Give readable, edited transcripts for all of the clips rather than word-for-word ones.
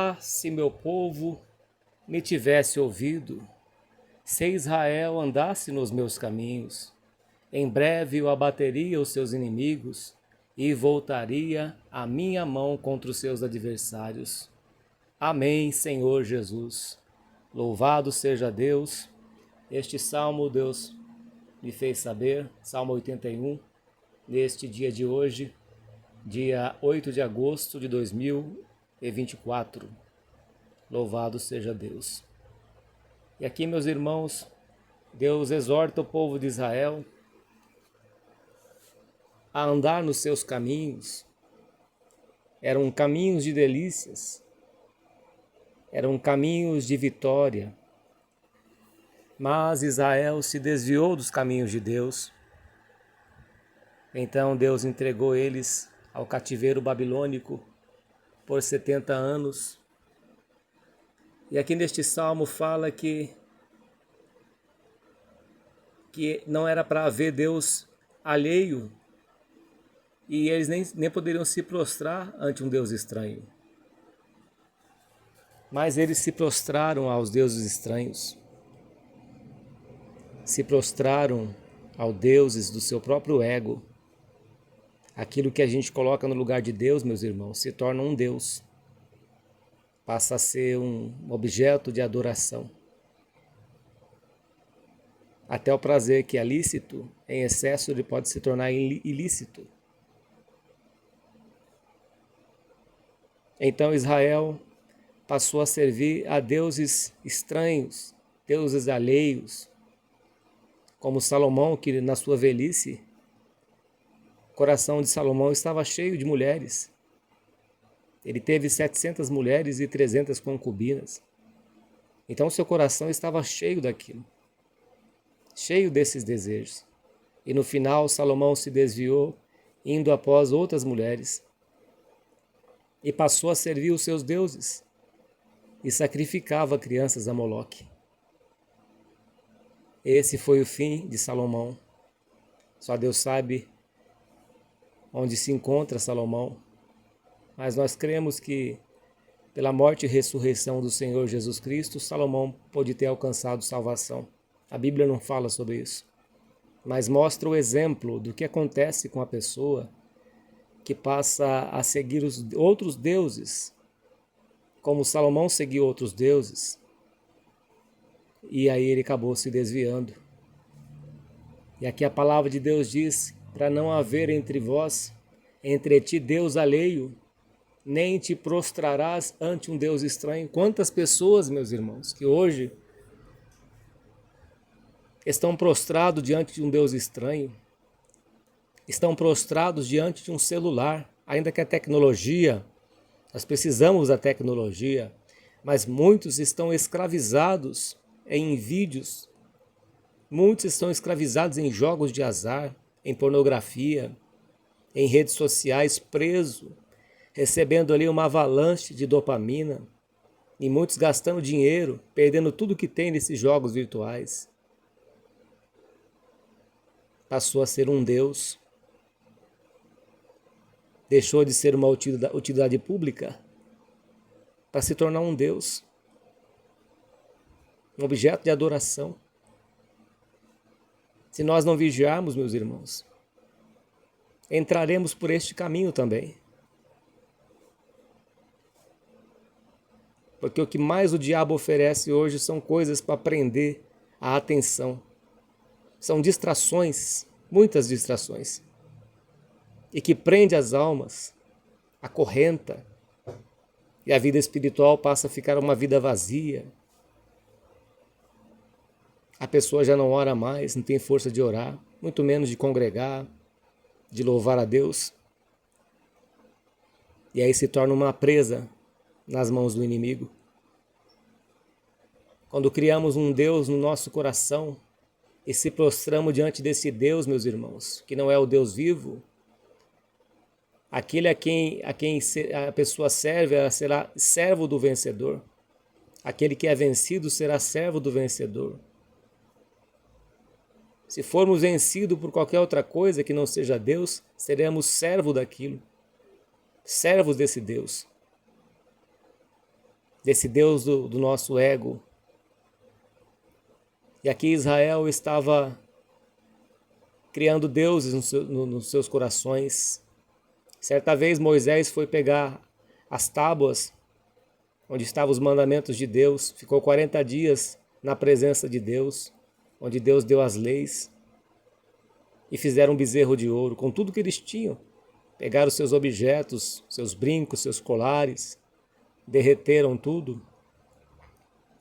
Ah, se meu povo me tivesse ouvido, se Israel andasse nos meus caminhos, em breve eu abateria os seus inimigos e voltaria a minha mão contra os seus adversários. Amém, Senhor Jesus. Louvado seja Deus. Este salmo Deus me fez saber, Salmo 81, neste dia de hoje, dia 8 de agosto de 2024. Louvado seja Deus. E aqui, meus irmãos, Deus exorta o povo de Israel a andar nos seus caminhos. Eram caminhos de delícias, eram caminhos de vitória. Mas Israel se desviou dos caminhos de Deus. Então Deus entregou eles ao cativeiro babilônico por 70 anos. E aqui neste salmo fala que não era para haver Deus alheio e eles nem poderiam se prostrar ante um Deus estranho. Mas eles se prostraram aos deuses estranhos. Se prostraram aos deuses do seu próprio ego. Aquilo que a gente coloca no lugar de Deus, meus irmãos, se torna um Deus. Passa a ser um objeto de adoração. Até o prazer que é lícito, em excesso ele pode se tornar ilícito. Então Israel passou a servir a deuses estranhos, deuses alheios, como Salomão, que na sua velhice, o coração de Salomão estava cheio de mulheres. Ele teve 700 mulheres e 300 concubinas. Então seu coração estava cheio daquilo, cheio desses desejos. E no final Salomão se desviou, indo após outras mulheres, e passou a servir os seus deuses, e sacrificava crianças a Moloque. Esse foi o fim de Salomão. Só Deus sabe onde se encontra Salomão, mas nós cremos que pela morte e ressurreição do Senhor Jesus Cristo, Salomão pôde ter alcançado salvação. A Bíblia não fala sobre isso, mas mostra o exemplo do que acontece com a pessoa que passa a seguir os outros deuses, como Salomão seguiu outros deuses, e aí ele acabou se desviando. E aqui a palavra de Deus diz, para não haver entre vós, entre ti Deus alheio, nem te prostrarás ante um Deus estranho. Quantas pessoas, meus irmãos, que hoje estão prostrados diante de um Deus estranho, estão prostrados diante de um celular, ainda que a tecnologia, nós precisamos da tecnologia, mas muitos estão escravizados em vídeos, muitos estão escravizados em jogos de azar, em pornografia, em redes sociais, presos, recebendo ali uma avalanche de dopamina, e muitos gastando dinheiro, perdendo tudo que tem nesses jogos virtuais. Passou a ser um Deus. Deixou de ser uma utilidade pública para se tornar um Deus, um objeto de adoração. Se nós não vigiarmos, meus irmãos, entraremos por este caminho também. Porque o que mais o diabo oferece hoje são coisas para prender a atenção. São distrações, muitas distrações. E que prende as almas, acorrenta. E a vida espiritual passa a ficar uma vida vazia. A pessoa já não ora mais, não tem força de orar, muito menos de congregar, de louvar a Deus. E aí se torna uma presa nas mãos do inimigo. Quando criamos um Deus no nosso coração e se prostramos diante desse Deus, meus irmãos, que não é o Deus vivo, aquele a quem a pessoa serve, ela será servo do vencedor. Aquele que é vencido será servo do vencedor. Se formos vencidos por qualquer outra coisa que não seja Deus, seremos servo daquilo, servos desse Deus. desse Deus do nosso ego. E aqui Israel estava criando deuses nos seus corações. Certa vez Moisés foi pegar as tábuas onde estavam os mandamentos de Deus, ficou 40 dias na presença de Deus, onde Deus deu as leis, e fizeram um bezerro de ouro com tudo que eles tinham. Pegaram seus objetos, seus brincos, seus colares, derreteram tudo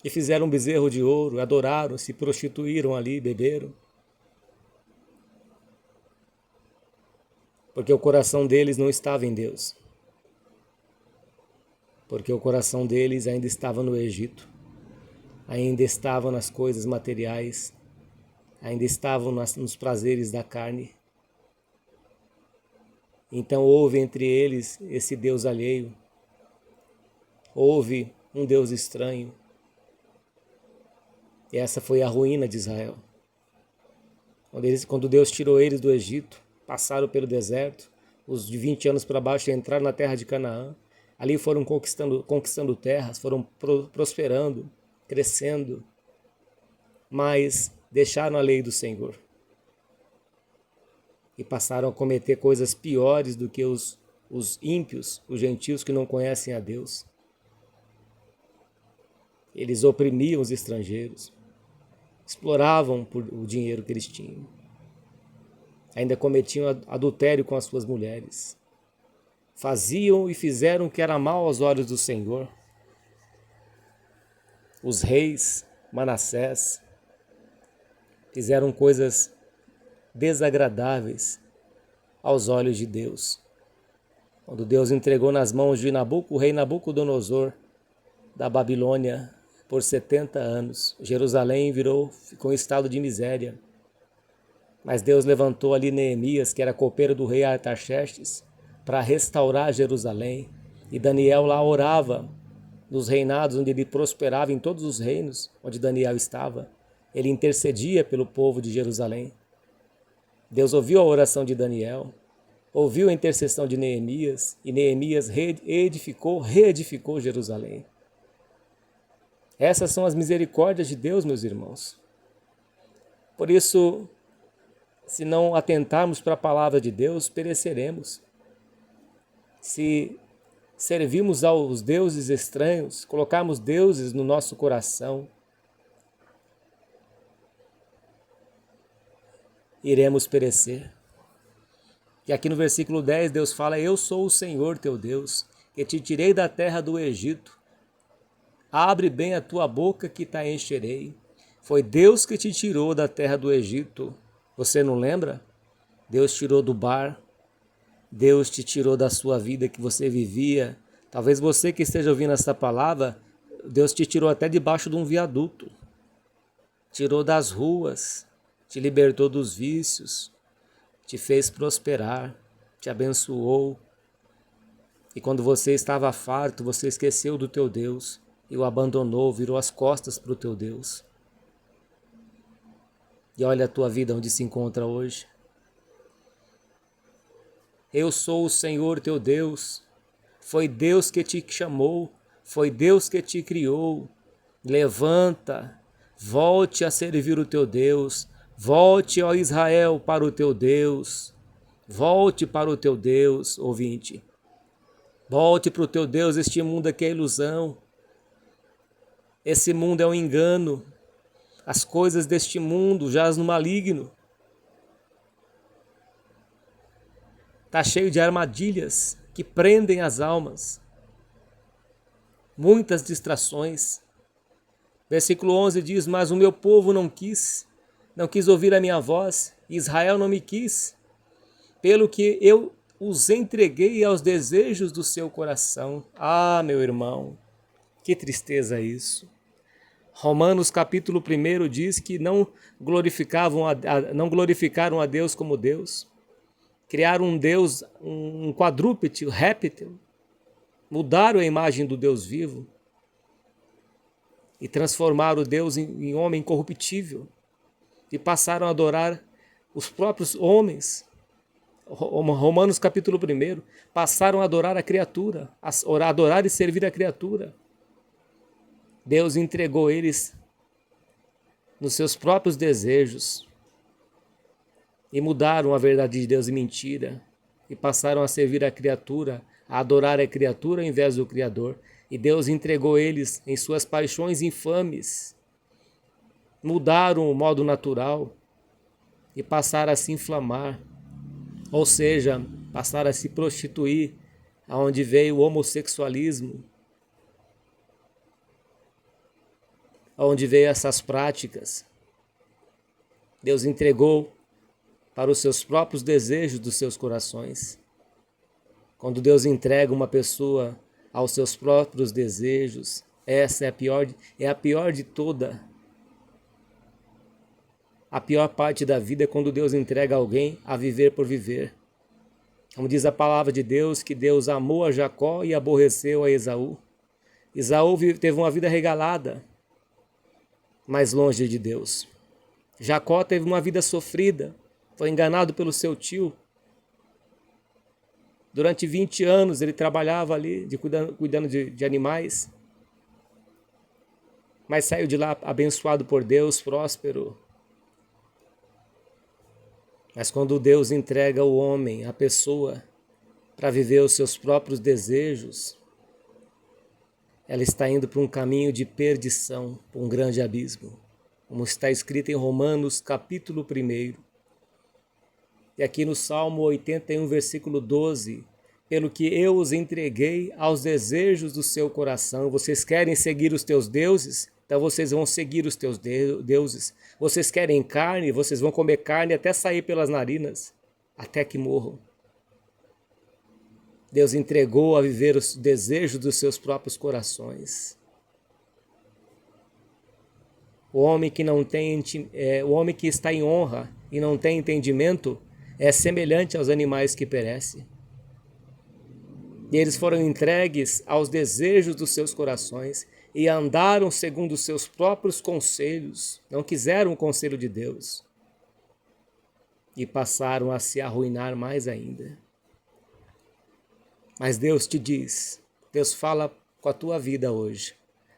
e fizeram um bezerro de ouro, adoraram, se prostituíram ali, beberam. Porque o coração deles não estava em Deus. Porque o coração deles ainda estava no Egito, ainda estava nas coisas materiais, ainda estavam nos prazeres da carne. Então houve entre eles esse Deus alheio, houve um Deus estranho. E essa foi a ruína de Israel. Quando Deus tirou eles do Egito, passaram pelo deserto, os de 20 anos para baixo entraram na terra de Canaã. Ali foram conquistando terras, foram prosperando, crescendo, mas deixaram a lei do Senhor. E passaram a cometer coisas piores do que os ímpios, os gentios que não conhecem a Deus. Eles oprimiam os estrangeiros, exploravam por o dinheiro que eles tinham. Ainda cometiam adultério com as suas mulheres. Faziam e fizeram o que era mal aos olhos do Senhor. Os reis, Manassés, fizeram coisas desagradáveis aos olhos de Deus. Quando Deus entregou nas mãos de o rei Nabucodonosor da Babilônia por 70 anos, Jerusalém ficou em estado de miséria. Mas Deus levantou ali Neemias, que era copeiro do rei Artaxerxes, para restaurar Jerusalém. E Daniel lá orava nos reinados onde ele prosperava, em todos os reinos onde Daniel estava. Ele intercedia pelo povo de Jerusalém. Deus ouviu a oração de Daniel, ouviu a intercessão de Neemias, e Neemias reedificou Jerusalém. Essas são as misericórdias de Deus, meus irmãos. Por isso, se não atentarmos para a palavra de Deus, pereceremos. Se servirmos aos deuses estranhos, colocarmos deuses no nosso coração, iremos perecer. E aqui no versículo 10, Deus fala: eu sou o Senhor teu Deus, que te tirei da terra do Egito. Abre bem a tua boca que te encherei. Foi Deus que te tirou da terra do Egito. Você não lembra? Deus tirou do bar. Deus te tirou da sua vida que você vivia. Talvez você que esteja ouvindo essa palavra, Deus te tirou até debaixo de um viaduto. Tirou das ruas. Te libertou dos vícios. Te fez prosperar. Te abençoou. E quando você estava farto, você esqueceu do teu Deus e o abandonou, virou as costas para o teu Deus. E olha a tua vida onde se encontra hoje. Eu sou o Senhor teu Deus. Foi Deus que te chamou, foi Deus que te criou. Levanta, volte a servir o teu Deus. Volte, ó Israel, para o teu Deus. Volte para o teu Deus, ouvinte. Volte para o teu Deus. Este mundo aqui é ilusão. Esse mundo é um engano. As coisas deste mundo jaz no maligno. Está cheio de armadilhas que prendem as almas. Muitas distrações. Versículo 11 diz: mas o meu povo não quis ouvir a minha voz, Israel não me quis, pelo que eu os entreguei aos desejos do seu coração. Ah, meu irmão, que tristeza isso. Romanos capítulo 1 diz que não glorificaram a Deus como Deus. Criaram um Deus, um quadrúpede, um réptil. Mudaram a imagem do Deus vivo. E transformaram o Deus em homem corruptível. E passaram a adorar os próprios homens. Romanos capítulo 1. Passaram a adorar a criatura. A adorar e servir a criatura. Deus entregou eles nos seus próprios desejos e mudaram a verdade de Deus em mentira e passaram a servir a criatura, a adorar a criatura ao invés do Criador. E Deus entregou eles em suas paixões infames. Mudaram o modo natural e passaram a se inflamar, ou seja, passaram a se prostituir, aonde veio o homossexualismo, aonde veio essas práticas. Deus entregou para os seus próprios desejos dos seus corações. Quando Deus entrega uma pessoa aos seus próprios desejos, essa é a pior de toda. A pior parte da vida é quando Deus entrega alguém a viver por viver. Como diz a palavra de Deus, que Deus amou a Jacó e aborreceu a Esaú. Esaú teve uma vida regalada, mas longe de Deus. Jacó teve uma vida sofrida, foi enganado pelo seu tio. Durante 20 anos ele trabalhava ali, cuidando de animais, mas saiu de lá abençoado por Deus, próspero. Mas quando Deus entrega o homem, a pessoa, para viver os seus próprios desejos, ela está indo para um caminho de perdição, para um grande abismo. Como está escrito em Romanos, capítulo 1. E aqui no Salmo 81, versículo 12, pelo que eu os entreguei aos desejos do seu coração. Vocês querem seguir os teus deuses? Então vocês vão seguir os teus deuses. Vocês querem carne? Vocês vão comer carne até sair pelas narinas, até que morram. Deus entregou a viver os desejos dos seus próprios corações. O homem que não tem, o homem que está em honra e não tem entendimento é semelhante aos animais que perecem. E eles foram entregues aos desejos dos seus corações e andaram segundo os seus próprios conselhos, não quiseram o conselho de Deus e passaram a se arruinar mais ainda. Mas Deus te diz, Deus fala com a tua vida hoje.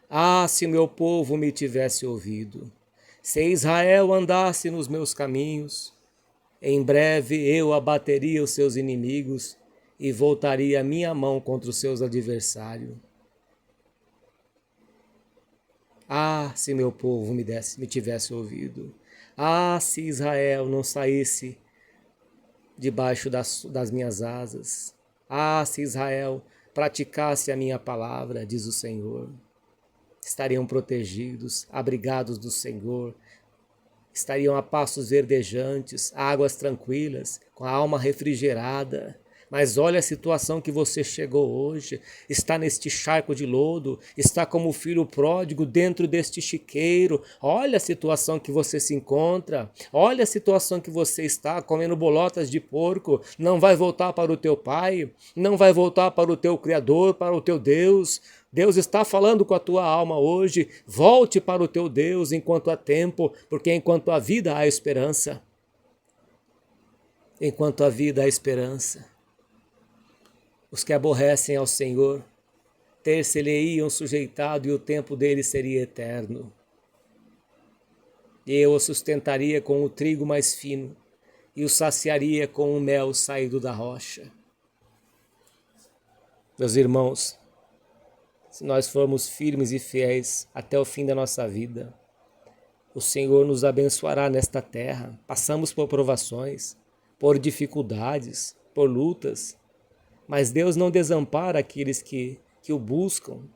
Ah, se meu povo me tivesse ouvido, se Israel andasse nos meus caminhos, em breve eu abateria os seus inimigos e voltaria a minha mão contra os seus adversários. Ah, se meu povo me tivesse ouvido. Ah, se Israel não saísse debaixo das minhas asas. Ah, se Israel praticasse a minha palavra, diz o Senhor. Estariam protegidos, abrigados do Senhor. Estariam a pastos verdejantes, águas tranquilas, com a alma refrigerada. Mas olha a situação que você chegou hoje, está neste charco de lodo, está como o filho pródigo dentro deste chiqueiro. Olha a situação que você se encontra, olha a situação que você está comendo bolotas de porco. Não vai voltar para o teu pai, não vai voltar para o teu Criador, para o teu Deus. Deus está falando com a tua alma hoje, volte para o teu Deus enquanto há tempo, porque enquanto há vida há esperança. Enquanto há vida há esperança. Os que aborrecem ao Senhor, ter-se-lhe-iam sujeitado e o tempo deles seria eterno. E eu o sustentaria com o trigo mais fino e o saciaria com o mel saído da rocha. Meus irmãos, se nós formos firmes e fiéis até o fim da nossa vida, o Senhor nos abençoará nesta terra. Passamos por provações, por dificuldades, por lutas, mas Deus não desampara aqueles que o buscam.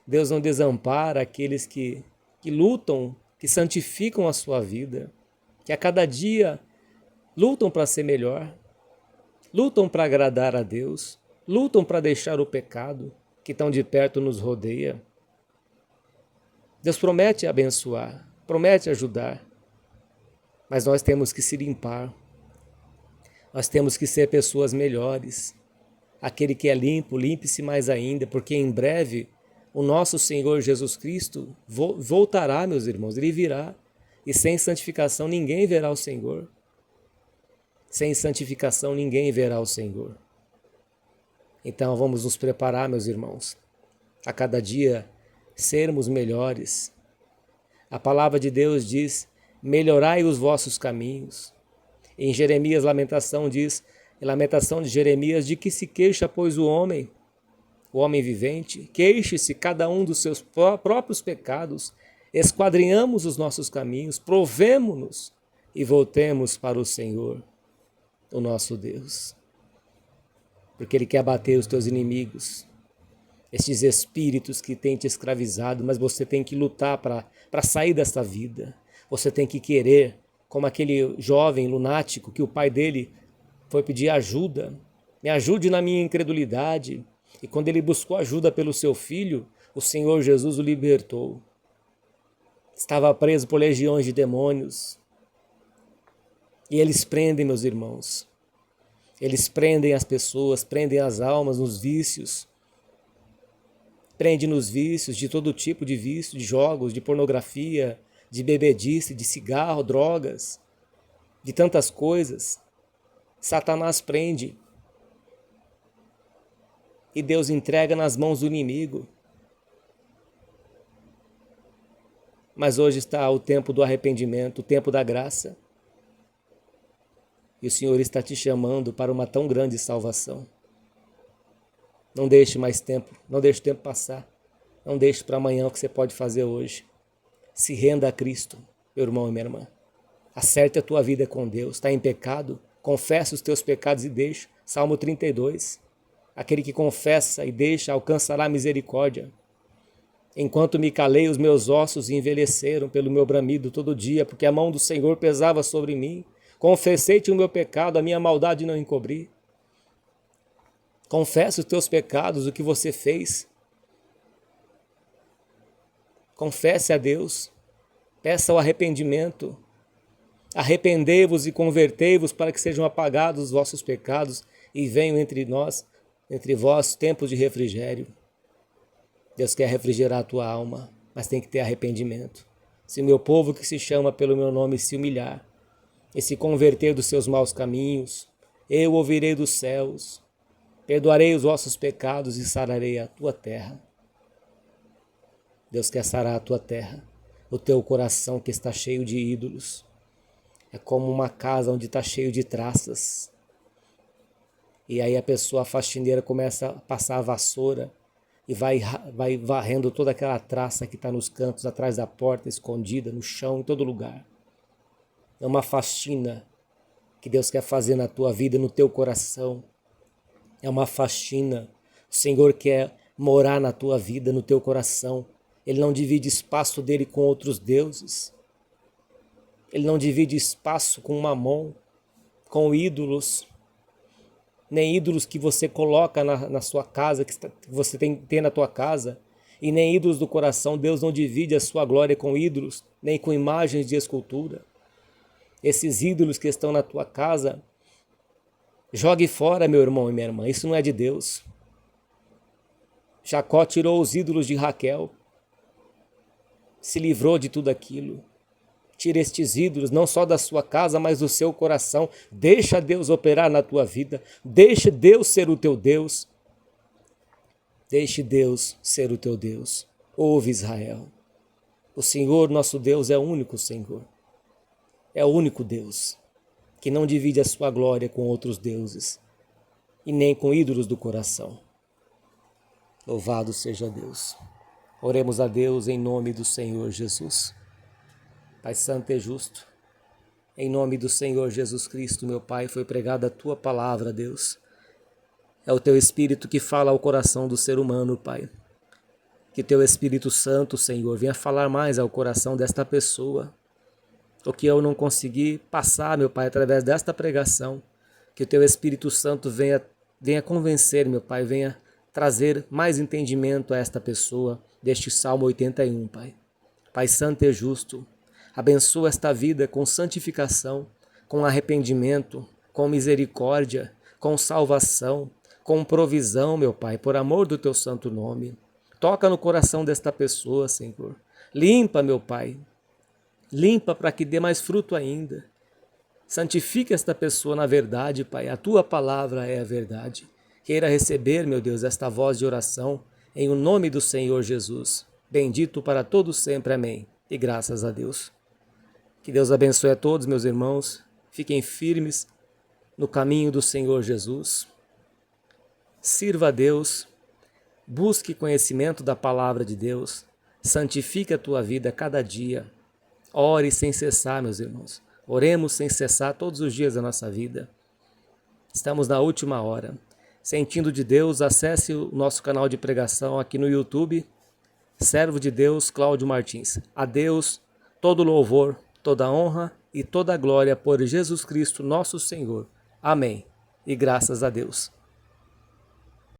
Deus não desampara aqueles que lutam, que santificam a sua vida, que a cada dia lutam para ser melhor, lutam para agradar a Deus, lutam para deixar o pecado que tão de perto nos rodeia. Deus promete abençoar, promete ajudar, mas nós temos que se limpar, nós temos que ser pessoas melhores. Aquele que é limpo, limpe-se mais ainda, porque em breve o nosso Senhor Jesus Cristo voltará, meus irmãos, Ele virá. E sem santificação ninguém verá o Senhor. Sem santificação ninguém verá o Senhor. Então vamos nos preparar, meus irmãos, a cada dia sermos melhores. A palavra de Deus diz, melhorai os vossos caminhos. Em Jeremias, Lamentação diz, em Lamentação de Jeremias, de que se queixa, pois, o homem vivente, queixe-se cada um dos seus próprios pecados, esquadrinhamos os nossos caminhos, provemo-nos e voltemos para o Senhor, o nosso Deus. Porque Ele quer abater os teus inimigos, esses espíritos que têm te escravizado, mas você tem que lutar para sair dessa vida. Você tem que querer, como aquele jovem lunático que o pai dele foi pedir ajuda. Me ajude na minha incredulidade. E quando ele buscou ajuda pelo seu filho, o Senhor Jesus o libertou. Estava preso por legiões de demônios. E eles prendem, meus irmãos. Eles prendem as pessoas, prendem as almas nos vícios. Prende nos vícios, de todo tipo de vício, de jogos, de pornografia, de bebedice, de cigarro, drogas, de tantas coisas. Satanás prende. E Deus entrega nas mãos do inimigo. Mas hoje está o tempo do arrependimento, o tempo da graça. E o Senhor está te chamando para uma tão grande salvação. Não deixe mais tempo, não deixe o tempo passar. Não deixe para amanhã o que você pode fazer hoje. Se renda a Cristo, meu irmão e minha irmã. Acerte a tua vida com Deus. Está em pecado? Confessa os teus pecados e deixa. Salmo 32. Aquele que confessa e deixa alcançará misericórdia. Enquanto me calei, os meus ossos envelheceram pelo meu bramido todo dia, porque a mão do Senhor pesava sobre mim. Confessei-te o meu pecado, a minha maldade não encobri. Confessa os teus pecados, o que você fez. Confesse a Deus. Peça o arrependimento. Arrependei-vos e convertei-vos para que sejam apagados os vossos pecados e venham entre vós, tempos de refrigério. Deus quer refrigerar a tua alma, mas tem que ter arrependimento. Se o meu povo que se chama pelo meu nome se humilhar e se converter dos seus maus caminhos, eu ouvirei dos céus, perdoarei os vossos pecados e sararei a tua terra. Deus quer sarar a tua terra, o teu coração que está cheio de ídolos. É como uma casa onde está cheio de traças. E aí a faxineira começa a passar a vassoura e vai varrendo toda aquela traça que está nos cantos, atrás da porta, escondida, no chão, em todo lugar. É uma faxina que Deus quer fazer na tua vida, no teu coração. É uma faxina. O Senhor quer morar na tua vida, no teu coração. Ele não divide espaço dele com outros deuses. Ele não divide espaço com Mamon, com ídolos. Nem ídolos que você coloca na sua casa, que você tem na tua casa. E nem ídolos do coração. Deus não divide a sua glória com ídolos, nem com imagens de escultura. Esses ídolos que estão na tua casa, jogue fora, meu irmão e minha irmã. Isso não é de Deus. Jacó tirou os ídolos de Raquel. Se livrou de tudo aquilo. Tira estes ídolos, não só da sua casa, mas do seu coração. Deixa Deus operar na tua vida. Deixa Deus ser o teu Deus. Deixe Deus ser o teu Deus. Ouve, Israel. O Senhor, nosso Deus, é o único Senhor. É o único Deus que não divide a sua glória com outros deuses e nem com ídolos do coração. Louvado seja Deus. Oremos a Deus em nome do Senhor Jesus. Pai santo e justo, em nome do Senhor Jesus Cristo, meu Pai, foi pregada a tua palavra, Deus. É o teu Espírito que fala ao coração do ser humano, Pai. Que teu Espírito Santo, Senhor, venha falar mais ao coração desta pessoa. O que eu não consegui passar, meu Pai, através desta pregação. Que o teu Espírito Santo venha convencer, meu Pai, venha trazer mais entendimento a esta pessoa deste Salmo 81, Pai. Pai santo e justo, abençoa esta vida com santificação, com arrependimento, com misericórdia, com salvação, com provisão, meu Pai, por amor do teu santo nome. Toca no coração desta pessoa, Senhor. Limpa, meu Pai. Limpa para que dê mais fruto ainda. Santifica esta pessoa na verdade, Pai. A tua palavra é a verdade. Queira receber, meu Deus, esta voz de oração em o nome do Senhor Jesus. bendito para todos sempre. Amém. E graças a Deus. Que Deus abençoe a todos, meus irmãos. Fiquem firmes no caminho do Senhor Jesus. Sirva a Deus. Busque conhecimento da palavra de Deus. Santifique a tua vida cada dia. Ore sem cessar, meus irmãos. Oremos sem cessar todos os dias da nossa vida. Estamos na última hora. Sentindo de Deus, acesse o nosso canal de pregação aqui no YouTube. Servo de Deus, Cláudio Martins. A Deus todo louvor, toda honra e toda glória por Jesus Cristo, nosso Senhor. Amém. E graças a Deus.